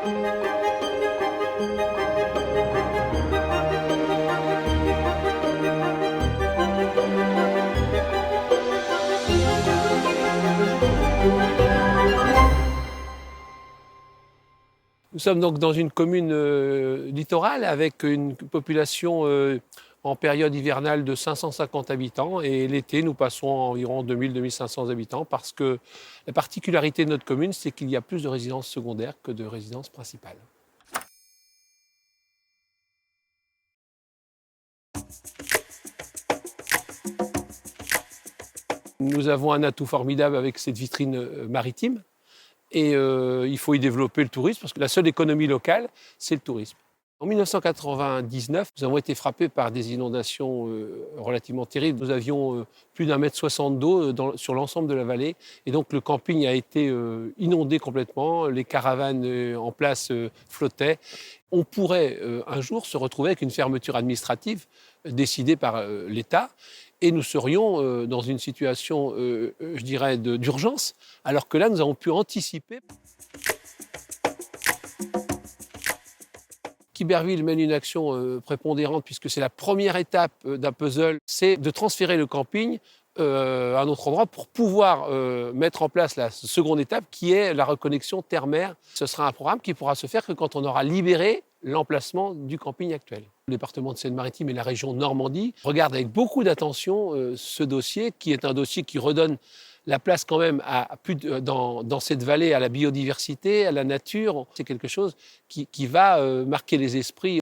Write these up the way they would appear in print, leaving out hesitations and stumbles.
Nous sommes donc dans une commune littorale avec une population en période hivernale de 550 habitants et l'été nous passons à environ 2000-2500 habitants parce que la particularité de notre commune c'est qu'il y a plus de résidences secondaires que de résidences principales. Nous avons un atout formidable avec cette vitrine maritime. Et il faut y développer le tourisme parce que la seule économie locale, c'est le tourisme. En 1999, nous avons été frappés par des inondations relativement terribles. Nous avions plus d'1,60 m d'eau sur l'ensemble de la vallée. Et donc le camping a été inondé complètement. Les caravanes en place flottaient. On pourrait un jour se retrouver avec une fermeture administrative décidée par l'État. Et nous serions dans une situation, je dirais, d'urgence, alors que là, nous avons pu anticiper. Quiberville mène une action prépondérante puisque c'est la première étape d'un puzzle, c'est de transférer le camping à un autre endroit pour pouvoir mettre en place la seconde étape qui est la reconnexion terre-mer. Ce sera un programme qui pourra se faire que quand on aura libéré l'emplacement du camping actuel. Le département de Seine-Maritime et la région Normandie regardent avec beaucoup d'attention ce dossier qui est un dossier qui redonne la place quand même dans cette vallée à la biodiversité, à la nature. C'est quelque chose qui va marquer les esprits.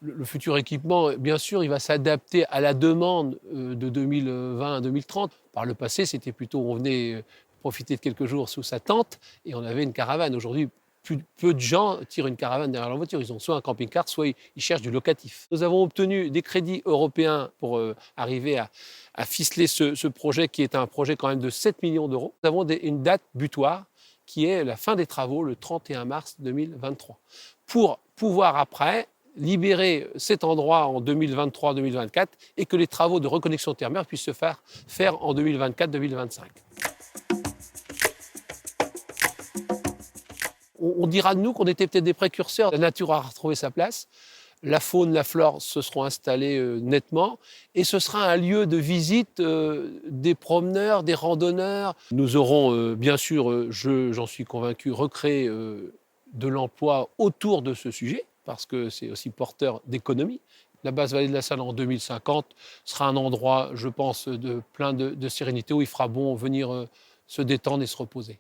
Le futur équipement, bien sûr, il va s'adapter à la demande de 2020 à 2030. Par le passé, c'était plutôt on venait profiter de quelques jours sous sa tente et on avait une caravane. Aujourd'hui, peu de gens tirent une caravane derrière leur voiture. Ils ont soit un camping-car, soit ils cherchent du locatif. Nous avons obtenu des crédits européens pour arriver à ficeler ce projet qui est un projet quand même de 7 millions d'euros. Nous avons une date butoir qui est la fin des travaux le 31 mars 2023. Pour pouvoir après libérer cet endroit en 2023-2024 et que les travaux de reconnexion terre-mer puissent se faire en 2024-2025. On dira de nous qu'on était peut-être des précurseurs. La nature a retrouvé sa place. La faune, la flore se seront installées nettement et ce sera un lieu de visite des promeneurs, des randonneurs. Nous aurons bien sûr, j'en suis convaincu, recréé de l'emploi autour de ce sujet parce que c'est aussi porteur d'économie. La basse vallée de la Salle en 2050 sera un endroit, je pense, plein de sérénité où il fera bon venir se détendre et se reposer.